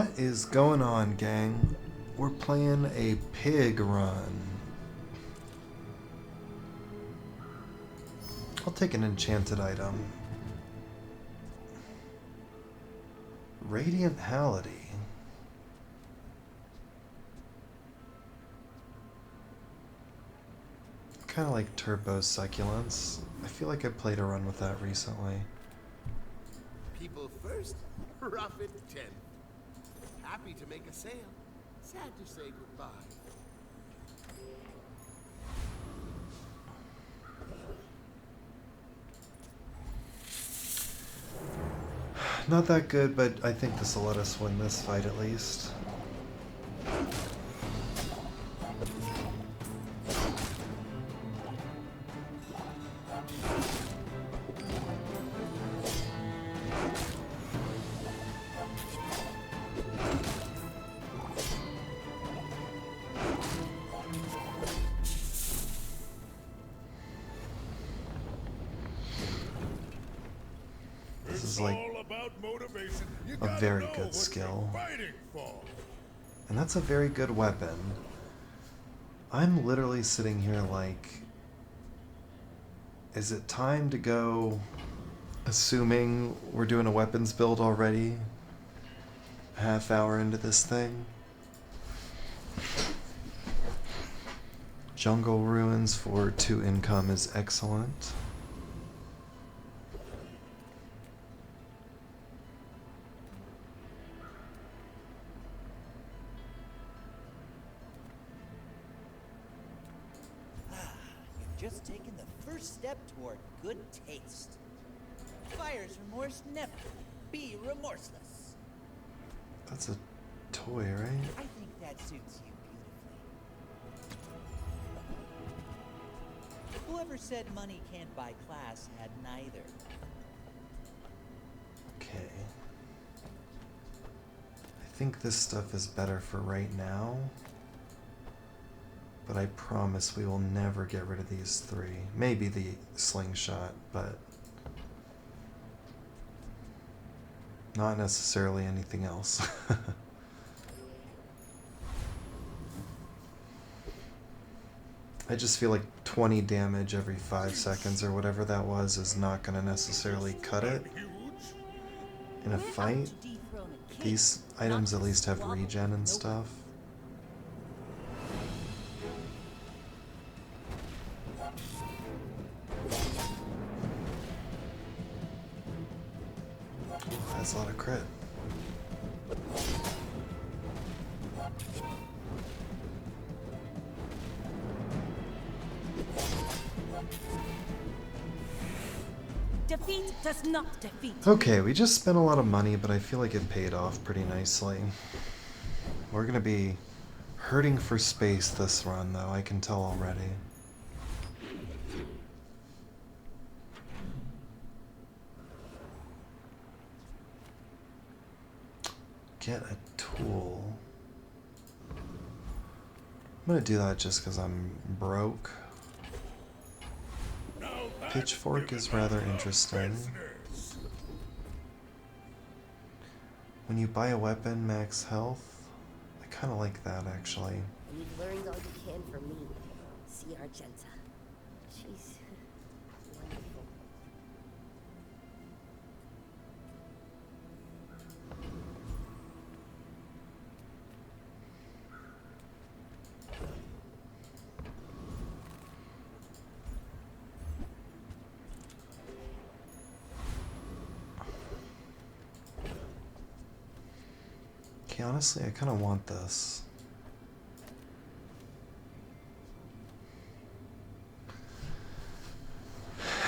What is going on, gang? We're playing a pig run. I'll take an enchanted item. Radiant Hality. Kind of like Turbo Succulents. I feel like I played a run with that recently. People first, profit 10. Happy to make a sale. Sad to say goodbye. Not that good, but I think this will let us win this fight at least. This is like a very good skill. And that's a very good weapon. I'm literally sitting here like, is it time to go, assuming we're doing a weapons build already? A half hour into this thing. Jungle Ruins for 2 income is excellent. Just taken the first step toward good taste. Buyer's remorse never. Be remorseless. That's a toy, right? I think that suits you beautifully. Whoever said money can't buy class had neither. Okay. I think this stuff is better for right now. But I promise we will never get rid of these 3. Maybe the slingshot, but not necessarily anything else. I just feel like 20 damage every 5 seconds or whatever that was is not going to necessarily cut it in a fight. These items at least have regen and stuff. That's a lot of crit. Defeat does not defeat. Okay, we just spent a lot of money, but I feel like it paid off pretty nicely. We're gonna be hurting for space this run, though, I can tell already. Get a tool. I'm gonna do that just because I'm broke. Pitchfork is rather interesting. When you buy a weapon, max health. I kind of like that, actually. You've learned all you can from me. See Argenta. She's wonderful. Okay, honestly, I kind of want this.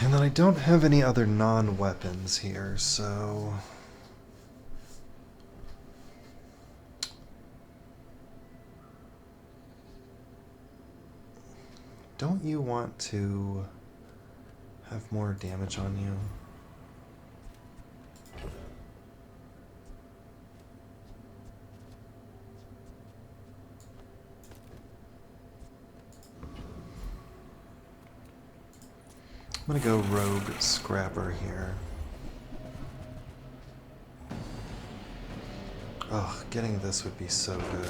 And then I don't have any other non-weapons here, so... Don't you want to have more damage on you? I'm gonna go Rogue Scrapper here. Oh, getting this would be so good.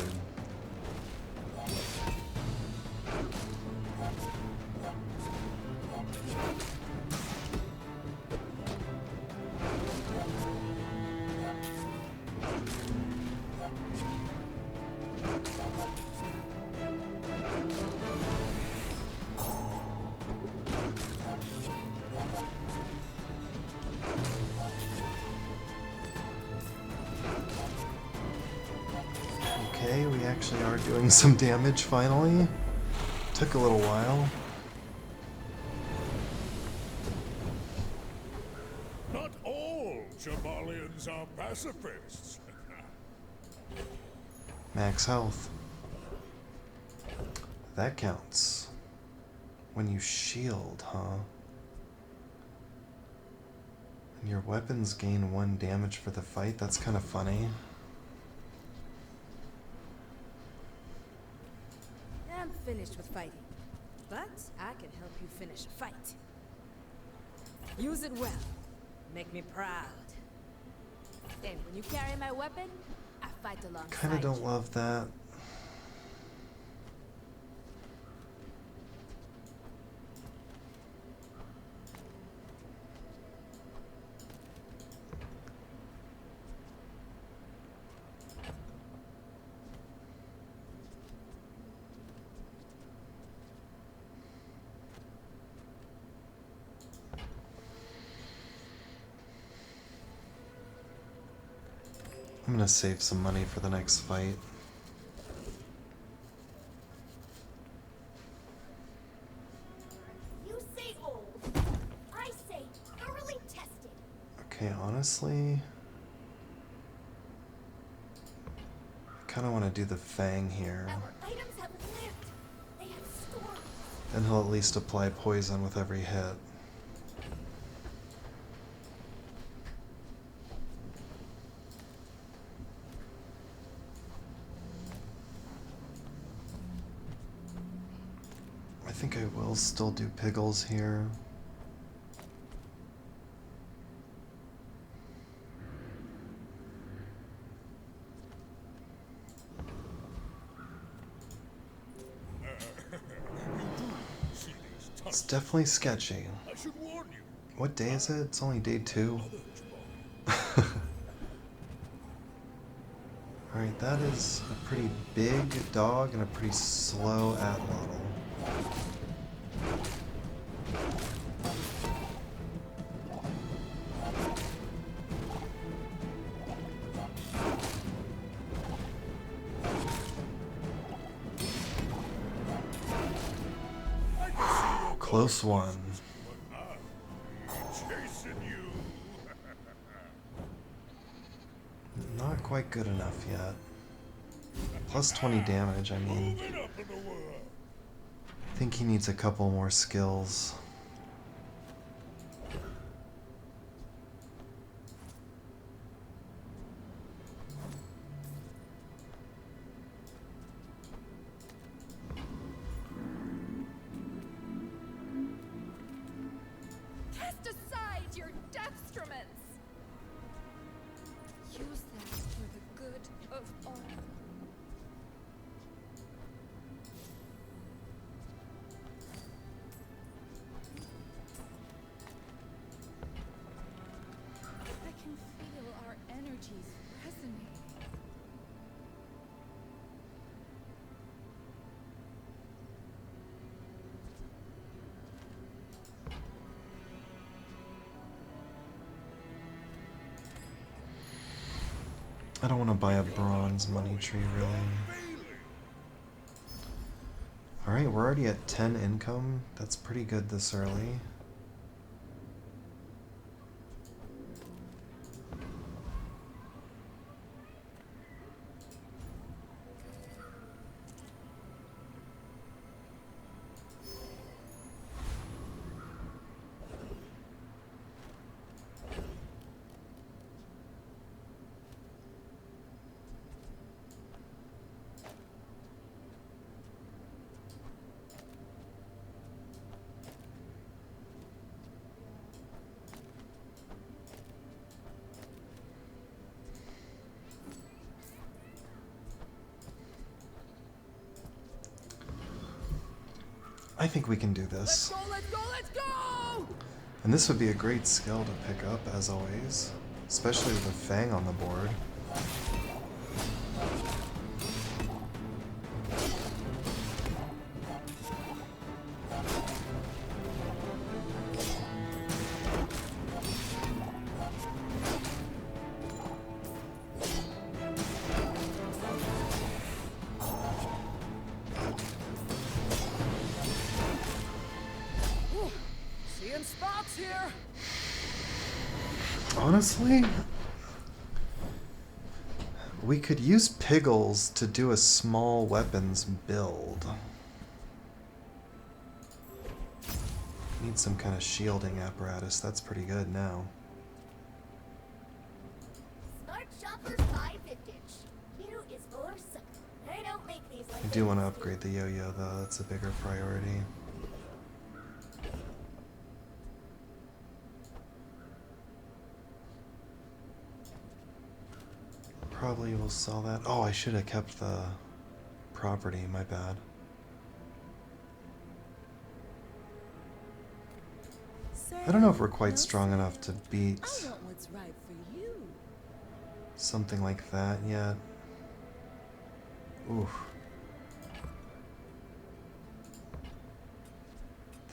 Okay, we actually are doing some damage finally. Took a little while. Not all Jamalians are pacifists. Max health. That counts. When you shield, huh? And your weapons gain 1 damage for the fight? That's kind of funny. I'm finished with fighting, but I can help you finish a fight. Use it well. Make me proud. Then when you carry my weapon, I fight alongside Kinda don't you. love that. I'm gonna save some money for the next fight. You say old. I say thoroughly tested. Okay, honestly, I kind of want to do the Fang here. Our items have lived. They have stored. Then he'll at least apply poison with every hit. I think I will still do Piggles here. It's definitely sketchy. I should warn you. What day is it? It's only day 2. Alright, that is a pretty big dog and a pretty slow at-model. Close one. Chasing you. Not quite good enough yet. Plus 20 damage, I mean. Moving up in the world. I think he needs a couple more skills. Cast aside your destruments. Use them for the good of all. I can feel our energies resonating. I don't want to buy a bronze money tree, really. Alright, we're already at 10 income. That's pretty good this early. I think we can do this. Let's go, let's go, let's go! And this would be a great skill to pick up, as always. Especially with a Fang on the board. Seeing spots here. Honestly, we could use Piggles to do a small weapons build. Need some kind of shielding apparatus. That's pretty good now. Smart shoppers buy vintage. You is for sucker. I don't make these like I do want to upgrade the yo-yo though. That's a bigger priority. Probably will sell that. Oh, I should have kept the property. My bad. I don't know if we're quite strong enough to beat I want what's right for you. something like that yet. Oof.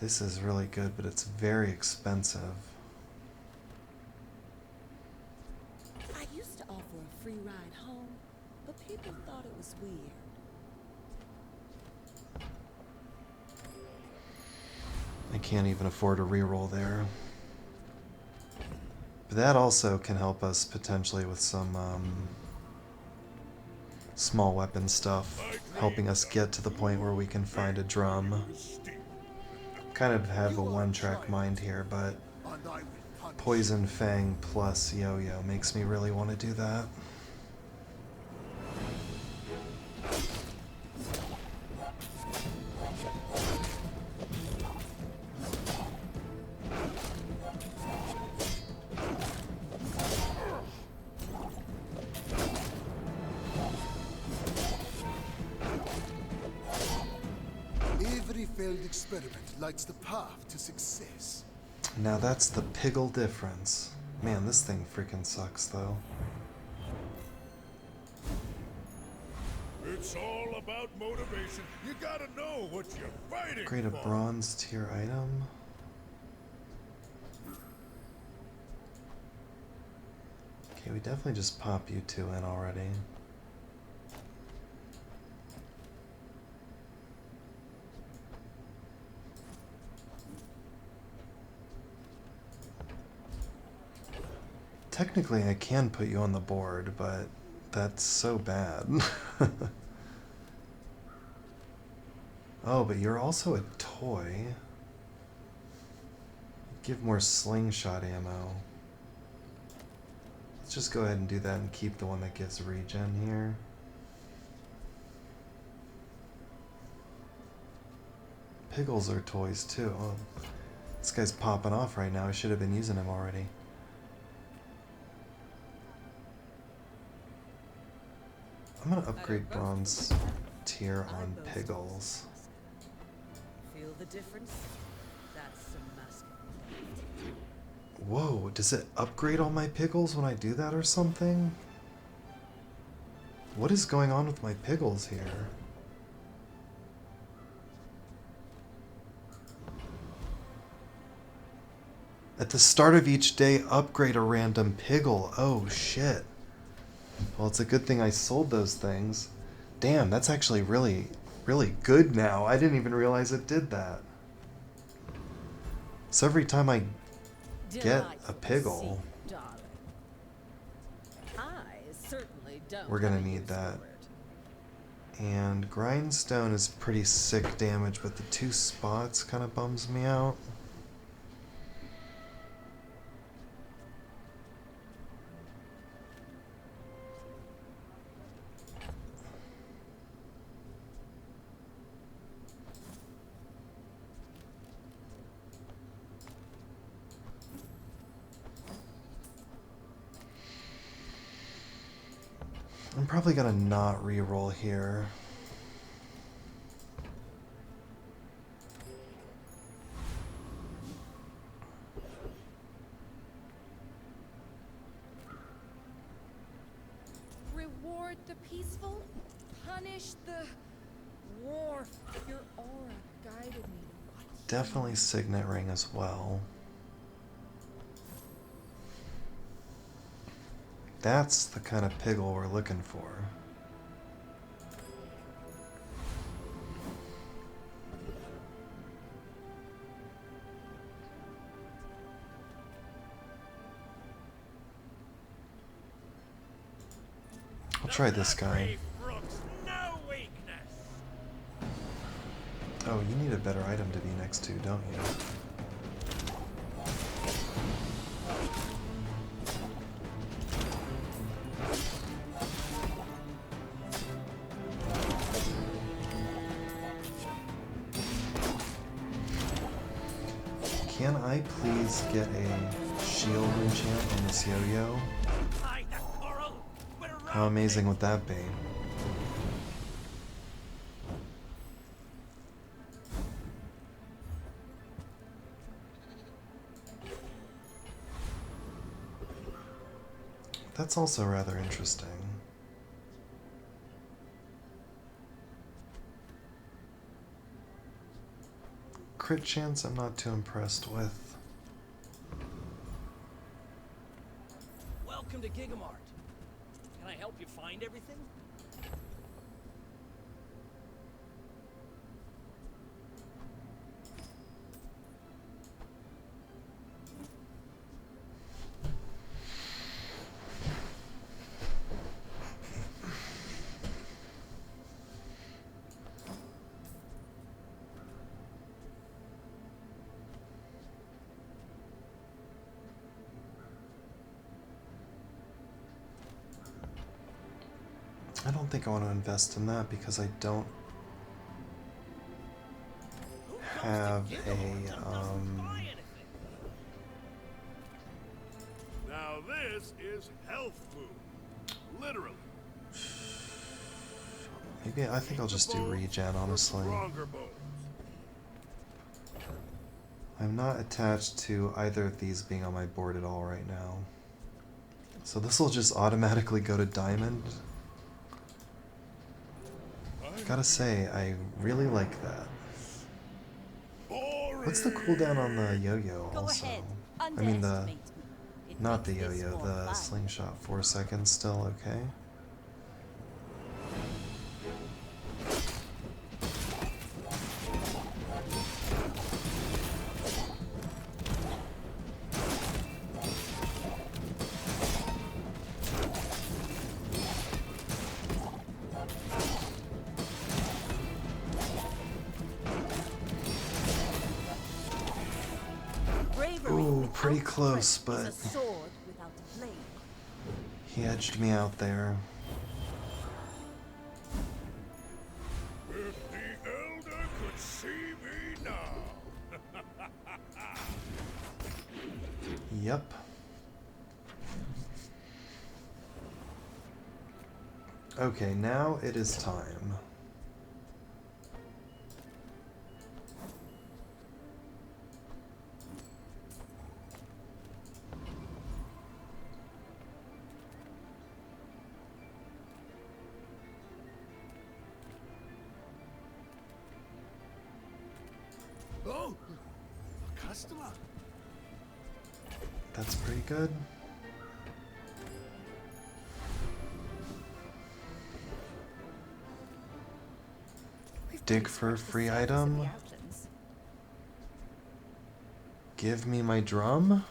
This is really good, but it's very expensive. I used to offer a free ride home, but people thought it was weird. I can't even afford a reroll there. But that also can help us potentially with some small weapon stuff, helping us get to the point where we can find a drum. Kind of have a one-track mind here, but And I will punish Poison Fang plus Yo-Yo makes me really want to do that. Every failed experiment lights the path to success. Now that's the Piggle difference. Man, this thing freaking sucks though. It's all about motivation. You gotta know what you're fighting Upgrade a for. bronze tier item. Okay, we definitely just pop you two in already. Technically, I can put you on the board, but that's so bad. Oh, but you're also a toy. Give more slingshot ammo. Let's just go ahead and do that and keep the one that gives regen here. Piggles are toys too. Oh, this guy's popping off right now. I should have been using him already. I'm gonna upgrade bronze tier on Piggles. Feel the difference? That's some masculine. Whoa, does it upgrade all my Piggles when I do that or something? What is going on with my Piggles here? At the start of each day, upgrade a random Piggle. Oh shit. Well, it's a good thing I sold those things. Damn, that's actually really, really good now. I didn't even realize it did that. So every time I get a Piggle, we're gonna need that. And Grindstone is pretty sick damage, but the 2 spots kind of bums me out. I'm probably gonna not re-roll here. the peaceful, punish the war. Your aura guided me to what Definitely signet ring as well. That's the kind of piggle we're looking for. I'll try this guy. Oh, you need a better item to be next to, don't you? Can I please get a shield enchant on this yo-yo? How amazing would that be? That's also rather interesting. Crit chance I'm not too impressed with. Welcome to Gigamart. Can I help you find everything? I don't think I want to invest in that because I don't have Now this is health food. Literally. maybe I think I'll just do regen, honestly. Stronger bones. I'm not attached to either of these being on my board at all right now. So this will just automatically go to diamond. Gotta say, I really like that. What's the cooldown on the yo-yo Go also? ahead. I mean the, Underestimate me. It not the makes this yo-yo, more the fun. slingshot. 4 seconds still, okay? Bravery Ooh, without pretty close, strength but is a sword without a blade. he edged me out there. If the Elder could see me now. Yep. Okay, now it is time. Oh, a customer. That's pretty good. Dig for a free item. Give me my drum.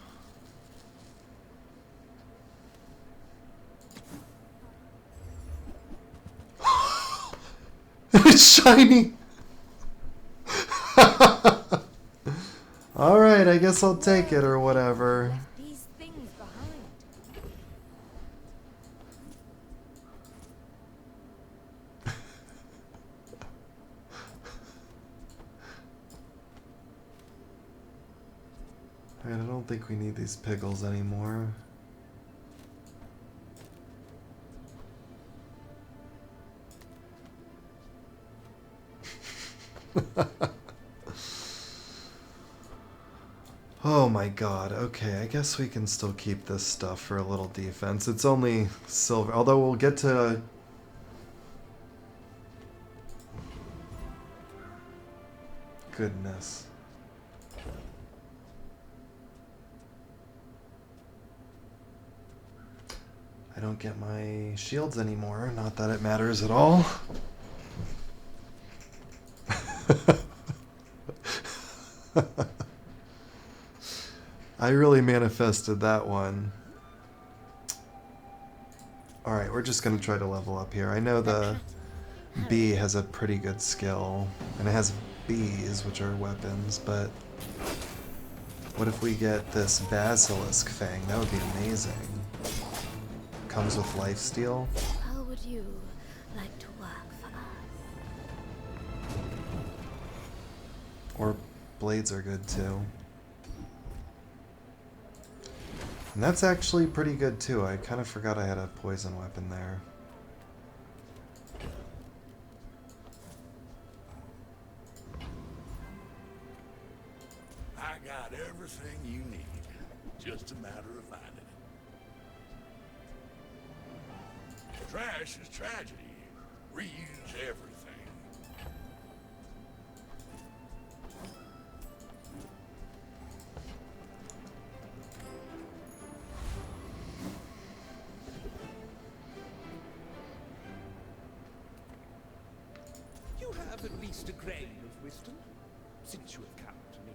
It's shiny. Alright, I guess I'll take it or whatever. these things behind? Alright, I don't think we need these pickles anymore. Oh my god, okay, I guess we can still keep this stuff for a little defense. It's only silver, although we'll get to goodness. I don't get my shields anymore. Not that it matters at all. I really manifested that one. Alright, we're just going to try to level up here. I know the bee has a pretty good skill, and it has bees, which are weapons, but what if we get this basilisk fang? That would be amazing. Comes with lifesteal. How would you like to work for us? Or blades are good too. And that's actually pretty good too. I kind of forgot I had a poison weapon there. I got everything you need. Just a matter of finding it. Trash is tragedy. Reuse everything. You have at least a grain of wisdom, since you have come to me.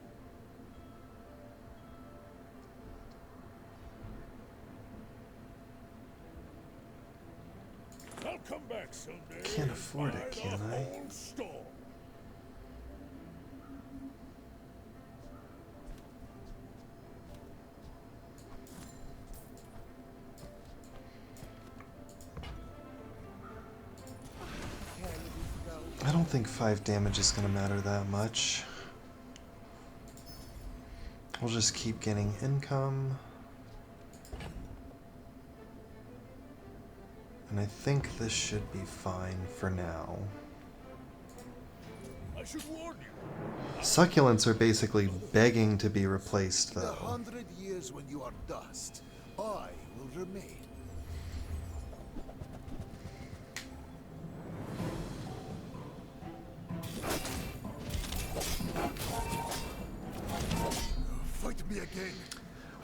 I'll come back someday. Can't afford it, can I? Whole store. I don't think 5 damage is going to matter that much. We'll just keep getting income. And I think this should be fine for now. I should warn you. Succulents are basically begging to be replaced, In the though. 100 years when you are dust, I will remain. Fight me again.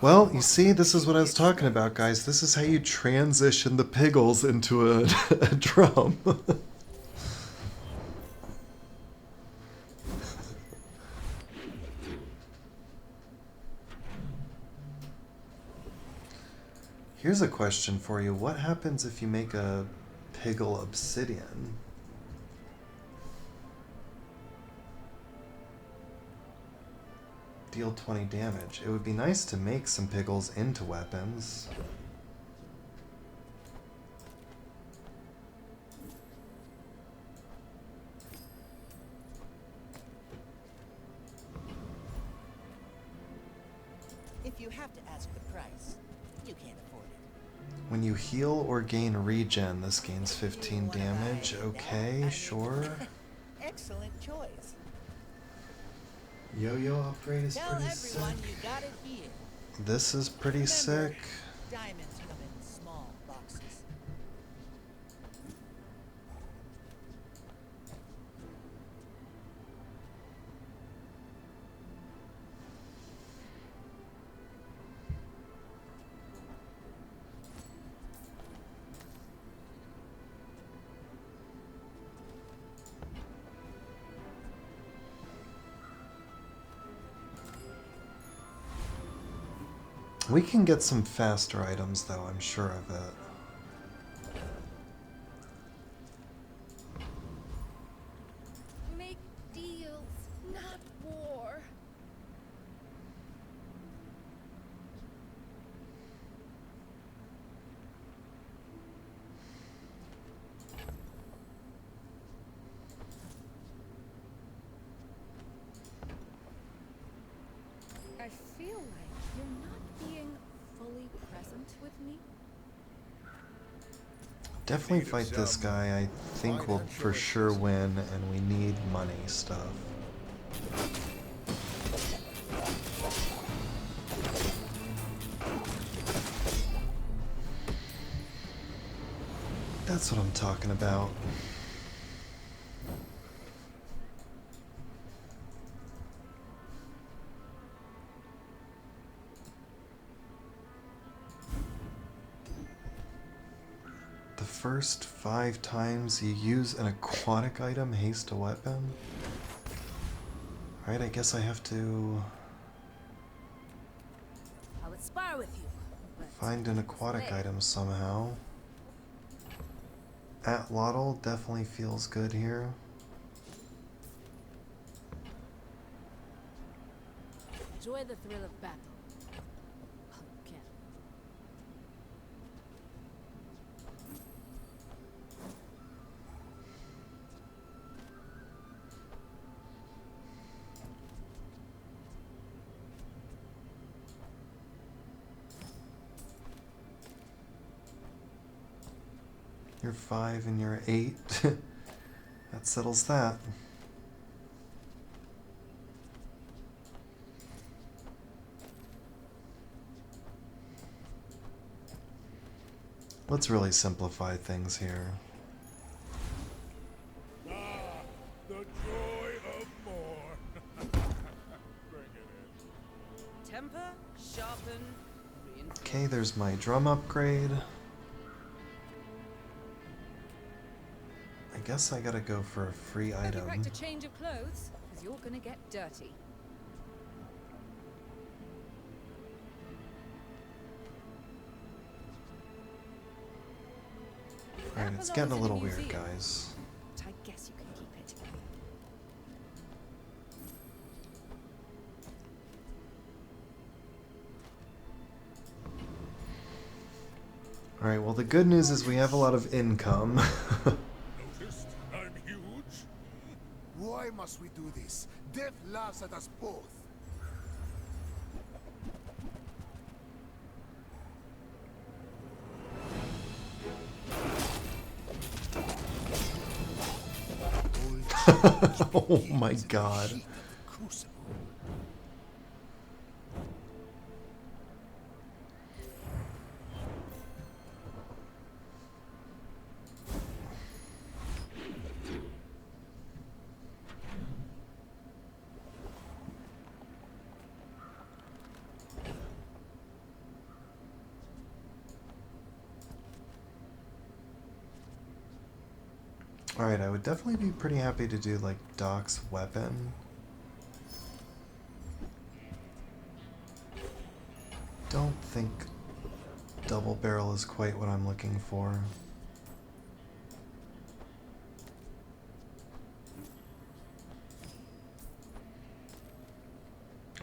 Well, you see, this is what I was talking about, guys. This is how you transition the piggles into a, a drum. Here's a question for you. What happens if you make a piggle obsidian? Deal 20 damage. It would be nice to make some piggles into weapons. If you have to ask the price, you can't afford it. When you heal or gain regen, this gains 15 damage. Okay, sure. Excellent choice. Yo-yo upgrade is Tell pretty sick. everyone you got it here. This is pretty Remember, sick. diamonds come in small boxes. We can get some faster items, though, I'm sure of it. Make deals, not war. I feel like you're not being fully present with me. Definitely fight this guy. I think we'll for sure win, and we need money stuff. That's what I'm talking about. first 5 times you use an aquatic item, haste a weapon? Alright, I guess I have to I would spar with you, but find an aquatic there. item somehow. Atlatl definitely feels good here. Enjoy the thrill of battle. Oh, you can. You're 5 and you're 8. That settles that. Let's really simplify things here. Ah, the joy of more. Bring it in. Temper, sharpen, reinforce. Okay, there's my drum upgrade. I guess I gotta go for a free Have you item. packed a change of clothes? Because you're gonna get dirty. Alright, it's getting a little weird, guys. But I guess you can keep it. Alright, well the good news is we have a lot of income. Noticed? I'm huge. Why must we do this? Death laughs at us both. Oh my god. Alright, I would definitely be pretty happy to do like Doc's weapon. Don't think double barrel is quite what I'm looking for.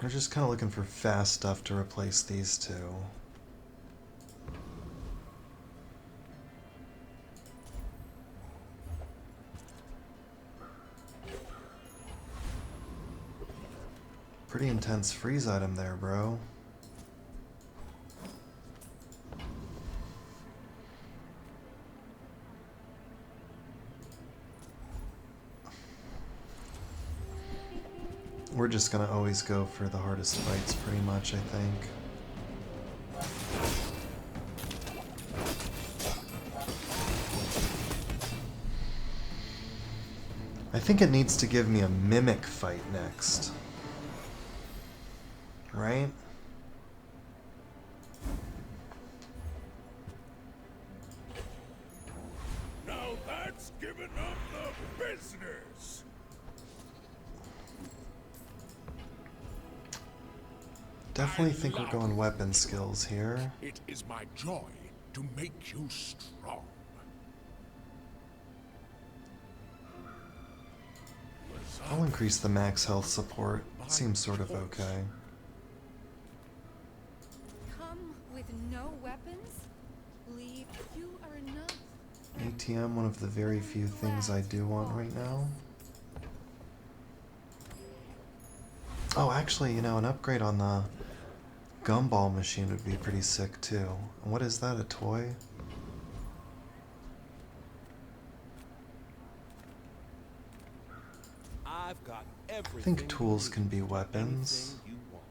I'm just kind of looking for fast stuff to replace these two. Pretty intense freeze item there, bro. We're just gonna always go for the hardest fights pretty much, I think. I think it needs to give me a mimic fight next. Right? Now that's giving up the business. Definitely think we're going weapon skills here. It is my joy to make you strong. I'll increase the max health support. Seems sort of okay. Come with no weapons? Leave. You are enough. ATM, one of the very few things I do want right now. Oh, actually, you know, an upgrade on the gumball machine would be pretty sick too. And what is that, a toy? I've got I everything. think tools can be weapons. Anything you want.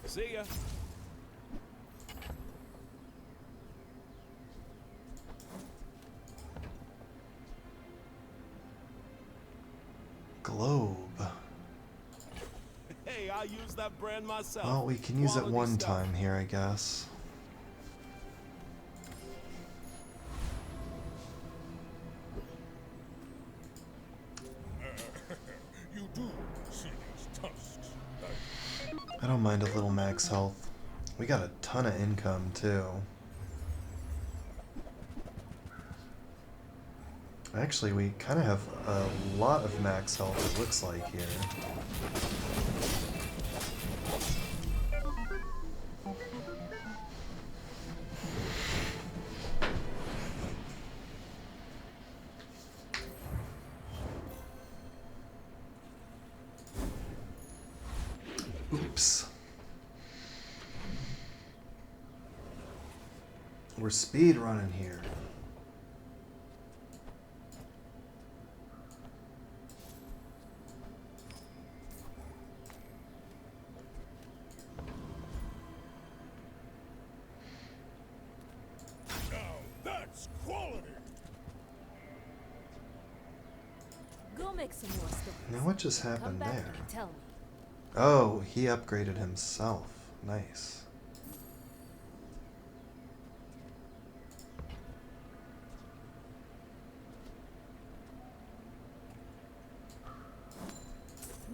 See ya. Globe. Hey, I use that brand myself. Well, we can use it Quality one stuff. time here, I guess. You do see these tusks. I don't mind a little max health. We got a ton of income, too. Actually, we kind of have a lot of max health, it looks like, here. Oops. We're speed running here. Now that's quality. Go make some more stuff. Now what just Come happened back there? and tell me. Oh, he upgraded himself. Nice.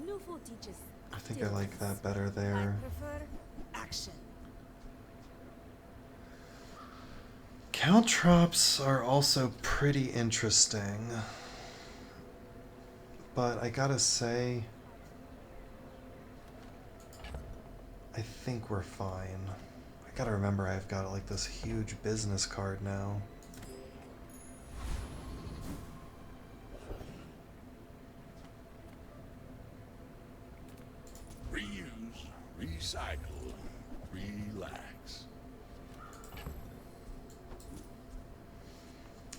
Newful teaches. I think I like that better there. I prefer action. Caltrops are also pretty interesting. But I gotta say, I think we're fine. I gotta remember I've got like this huge business card now. Reuse, recycle, relax.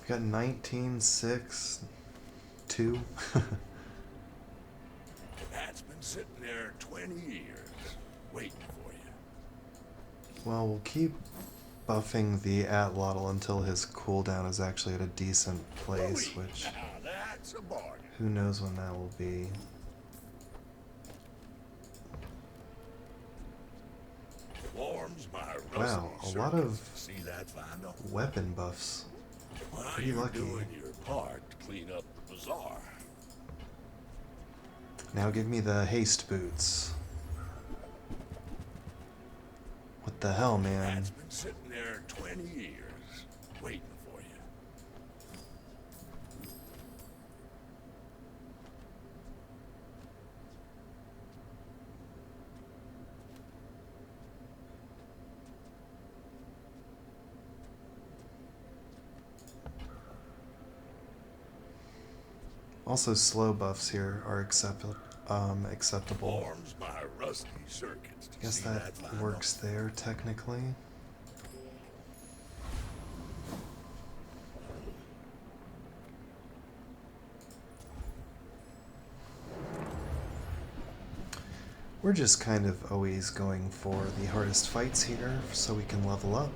We got 19, 6, 2. That's been sitting there 20 years, waiting for you. Well, we'll keep buffing the Atlatl until his cooldown is actually at a decent place, which Now that's a bargain. who knows when that will be. Warms my Wow, rusty a lot circuits. of See that, Vando? weapon buffs. Well, Pretty you're lucky. doing your part to clean up the bazaar. Now give me the haste boots. What the hell, man? That's been sitting there 20 years, waiting for you. Also, slow buffs here are acceptable. Warms my rusty circuits. I guess See that Vando? works there, technically. We're just kind of always going for the hardest fights here so we can level up.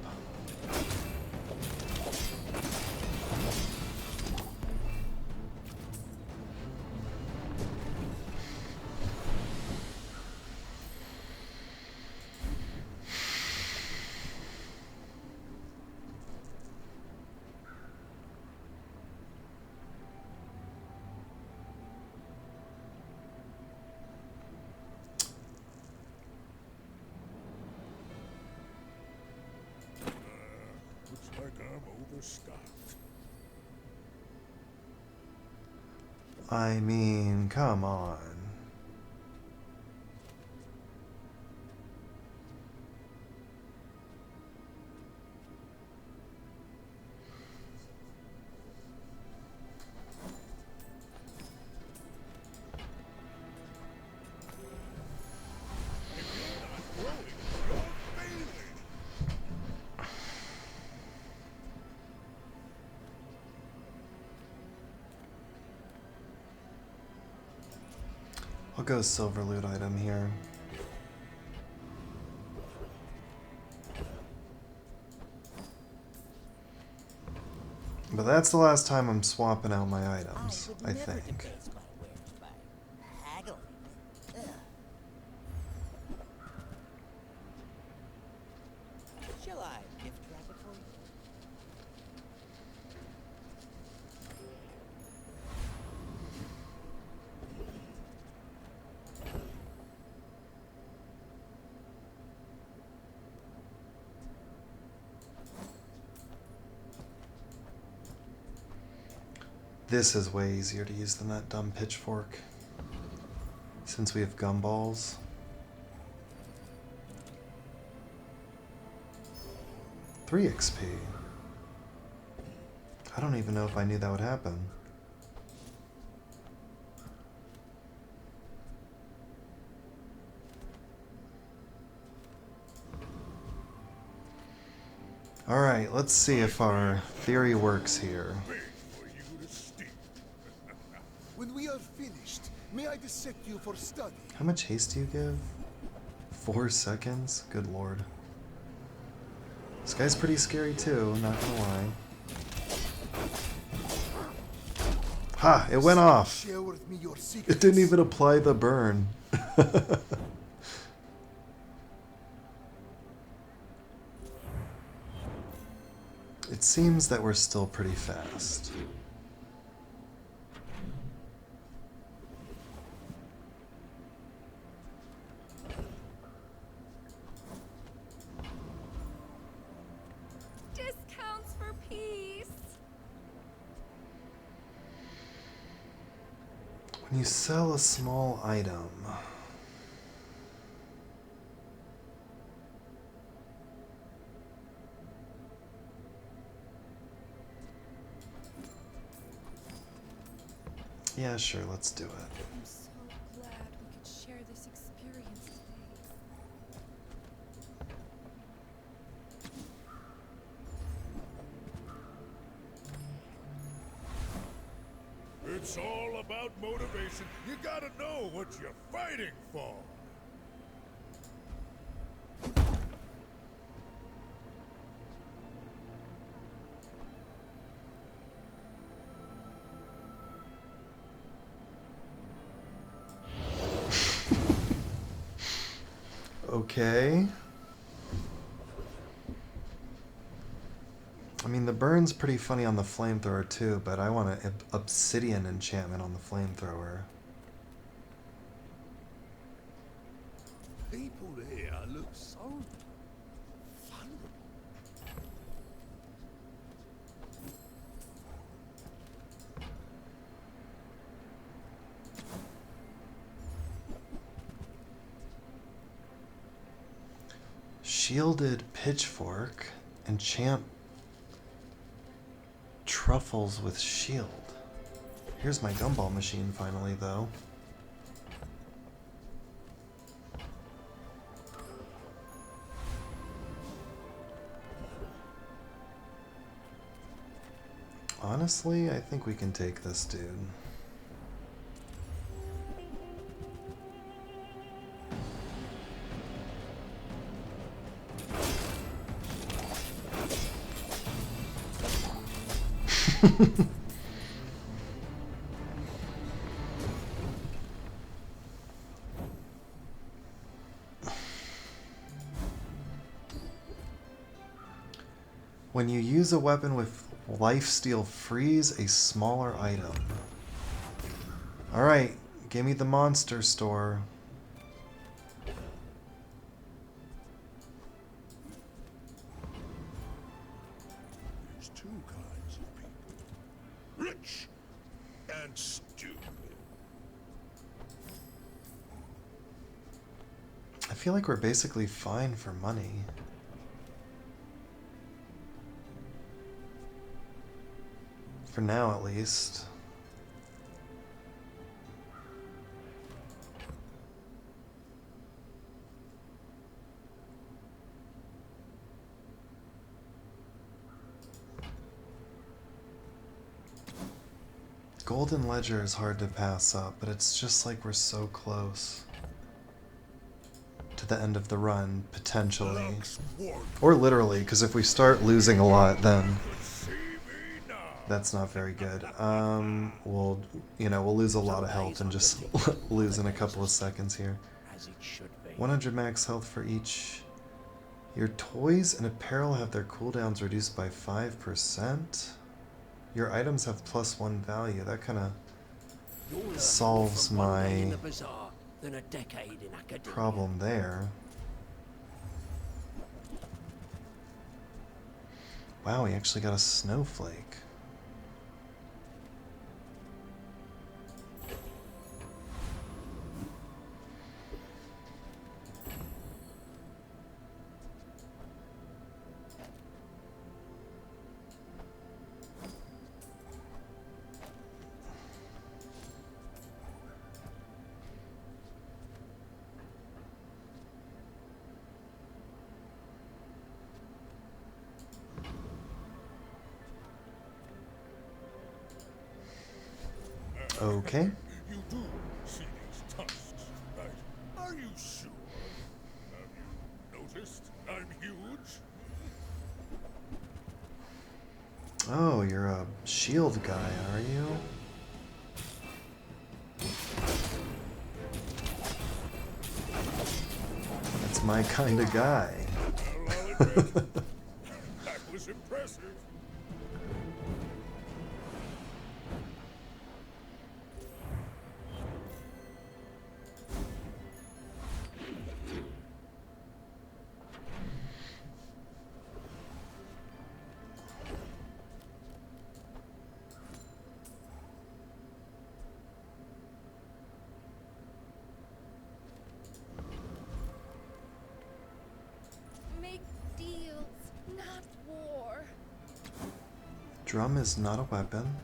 Looks like I'm overstocked. I mean, come on. I'll go silver loot item here. But that's the last time I'm swapping out my items, I think. Debase my wares by haggling. Ugh. This is way easier to use than that dumb pitchfork. Since we have gumballs. Three XP. I don't even know if I knew that would happen. Alright, let's see if our theory works here. When we are finished, may I dissect you for study? How much haste do you give? 4 seconds? Good lord. This guy's pretty scary too, not gonna lie. Ha! It went off! Share with me your secrets. It didn't even apply the burn. It seems that we're still pretty fast. Discounts for peace. When you sell a small item, yeah, sure, let's do it. I'm so glad we could share this experience today. It's all about motivation. You gotta know what you're fighting for. Okay. I mean, the burn's pretty funny on the flamethrower too, but I want an obsidian enchantment on the flamethrower. People here look so vulnerable. Shielded pitchfork, enchant truffles with shield. Here's my gumball machine finally, though. Honestly, I think we can take this dude. When you use a weapon with lifesteal, freeze a smaller item. Alright, give me the monster store. There's two kinds of people. Rich and stupid. I feel like we're basically fine for money. For now, at least. Golden Ledger is hard to pass up, but it's just like we're so close to the end of the run, potentially. Or literally, because if we start losing a lot, then that's not very good. We'll lose a lot of health and just lose in a couple of seconds here. 100 max health for each. Your toys and apparel have their cooldowns reduced by 5%. Your items have +1 value. That kind of solves my problem there. Wow, we actually got a snowflake. Okay. You do see these tusks, right? Are you sure? Have you noticed I'm huge? Oh, you're a shield guy, are you? That's my kind of guy. Well, I'll admit, that was impressive. Make deals, not war. Drum is not a weapon.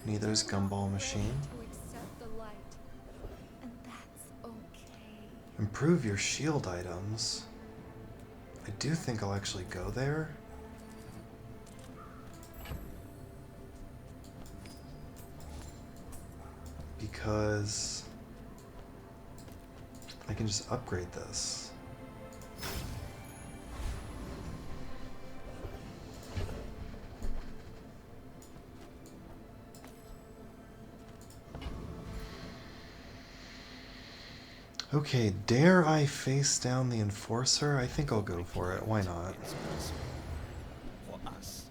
Neither is Gumball Machine. To accept the light, and that's okay. Improve your shield items. I do think I'll actually go there. Because I can just upgrade this. Okay, dare I face down the Enforcer? I think I'll go for it. Why not? It's possible. For us,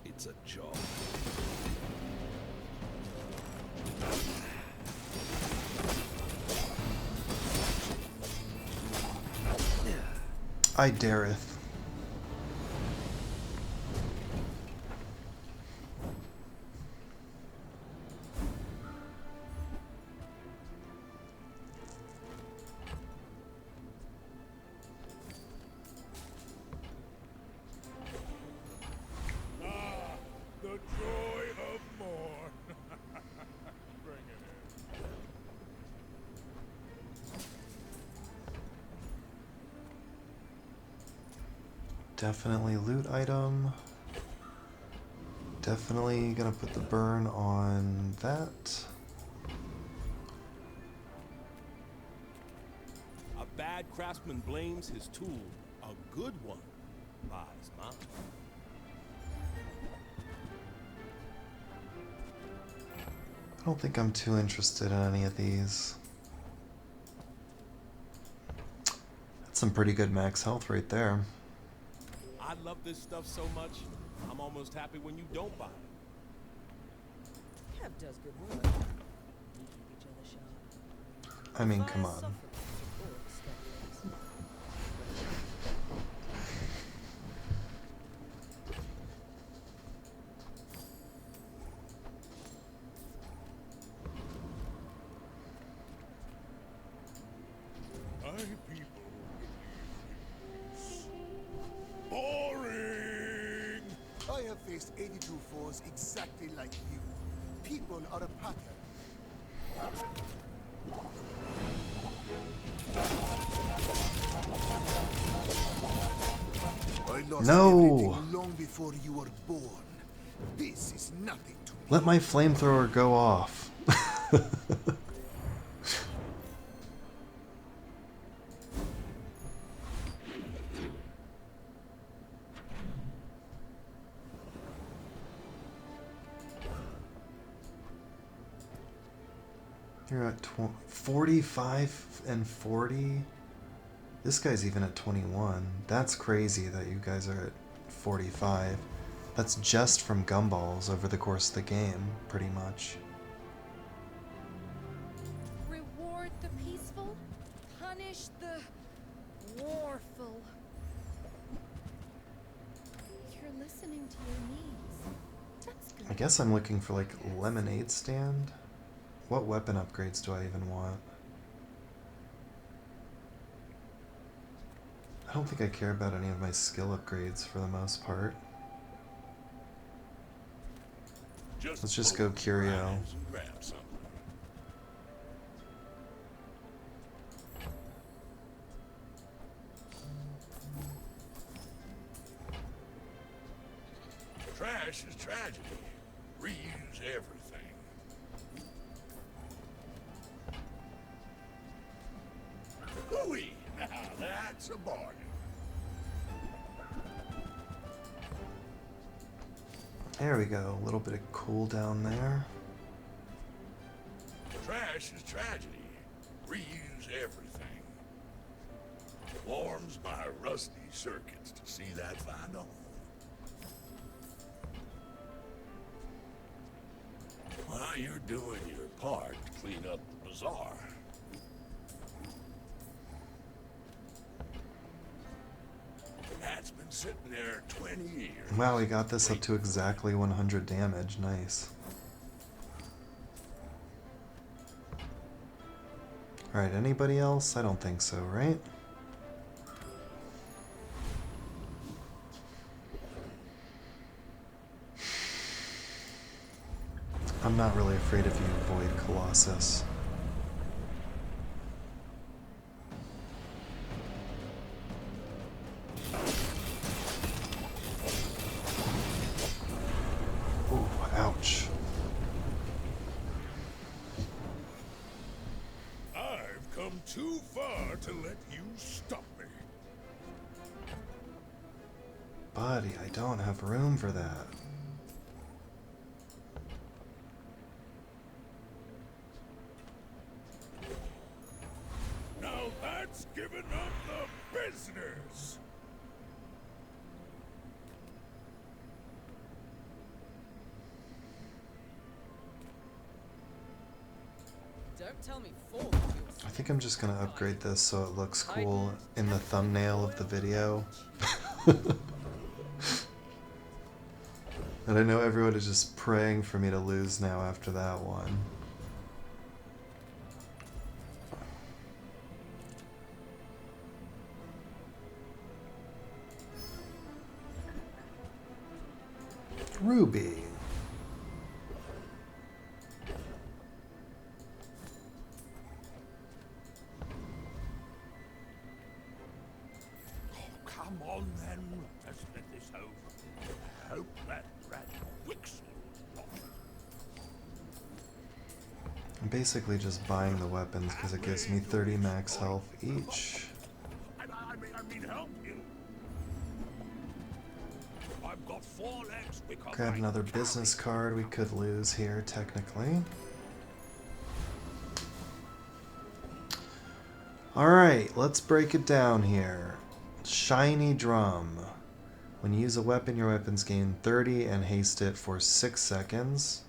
it's a job. I dareth. Ah, the joy of more. Bring it in. Definitely loot item. Definitely gonna put the burn on that. A bad craftsman blames his tool. A good one buys mine. I don't think I'm too interested in any of these. That's some pretty good max health right there. I love this stuff so much, I'm almost happy when you don't buy it. Kev does good work. We keep each other sharp. I mean, Fire come on. suffers or extends. My people believe boring. I have faced 82 foes exactly like you. People are a pattern. I lost No! everything long before you were born. This is nothing to me. Let my flamethrower go off. You're at 45 and 40. This guy's even at 21. That's crazy that you guys are at 45. That's just from gumballs over the course of the game, pretty much. Reward the peaceful, punish the warful. You're listening to your needs. That's good. I guess I'm looking for like lemonade stand. What weapon upgrades do I even want? I don't think I care about any of my skill upgrades for the most part. Let's just go Curio. And grab something. Trash is tragedy. Reuse everything. Hooey! Now that's a bargain. There we go. A little bit of cooldown there. Trash is tragedy. Reuse everything. Warms my rusty circuits to see that find a home. While you're doing your part to clean up the bazaar. That's been sitting there 20 years. Wow, we got this up to exactly 100 damage. Nice. Alright, anybody else? I don't think so, right? I'm not really afraid of you, Void Colossus. Ooh, ouch. I've come too far to let you stop me. Buddy, I don't have room for that. Now that's giving up the business. Don't tell me four. I think I'm just gonna upgrade this so it looks cool in the thumbnail of the video. And I know everyone is just praying for me to lose now after that one. Ruby. Come on then, let's get this over. I hope that rat Wixel off. I'm basically just buying the weapons because it gives me 30 max health each. I mean help you. I've got 4 legs because Grab another business card we could lose here, technically. Alright, let's break it down here. Shiny Drum. When you use a weapon, your weapons gain 30 and haste it for 6 seconds.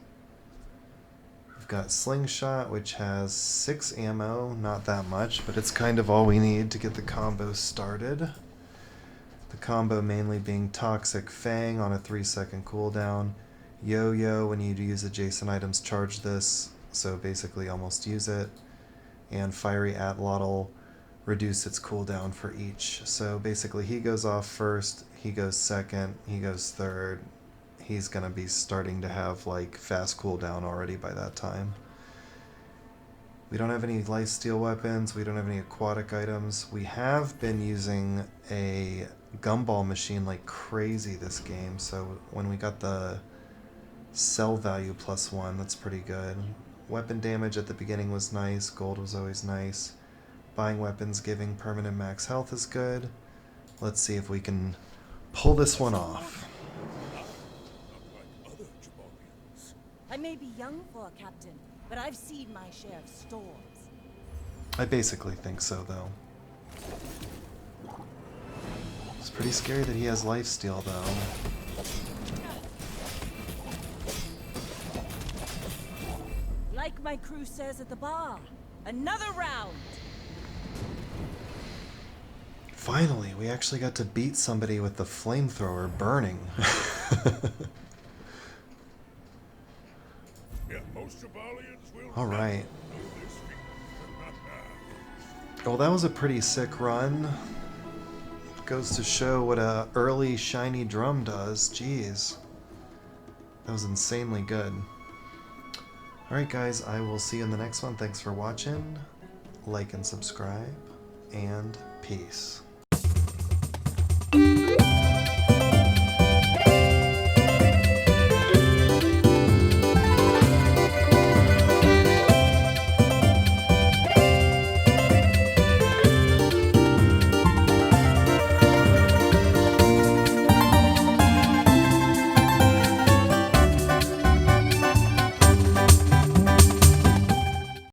We've got Slingshot, which has 6 ammo, not that much, but it's kind of all we need to get the combo started. The combo mainly being Toxic Fang on a 3-second cooldown. Yo-Yo, when you use adjacent items, charge this, so basically almost use it. And Fiery Atlatl, reduce its cooldown for each. So basically he goes off first, he goes second, he goes third. He's going to be starting to have like fast cooldown already by that time. We don't have any lifesteal weapons, we don't have any aquatic items. We have been using a gumball machine like crazy this game, so when we got the cell value +1, that's pretty good. Weapon damage at the beginning was nice, gold was always nice. Buying weapons giving permanent max health is good. Let's see if we can pull this one off. I may be young for a captain, but I've seen my share of storms. I basically think so, though. It's pretty scary that he has lifesteal, though. Like my crew says at the bar, another round. Finally, we actually got to beat somebody with the flamethrower burning. Yeah, most Jabalians will All right. Well, that was a pretty sick run. Goes to show what a early shiny drum does. Jeez. That was insanely good. Alright guys, I will see you in the next one. Thanks for watching. Like and subscribe. And peace.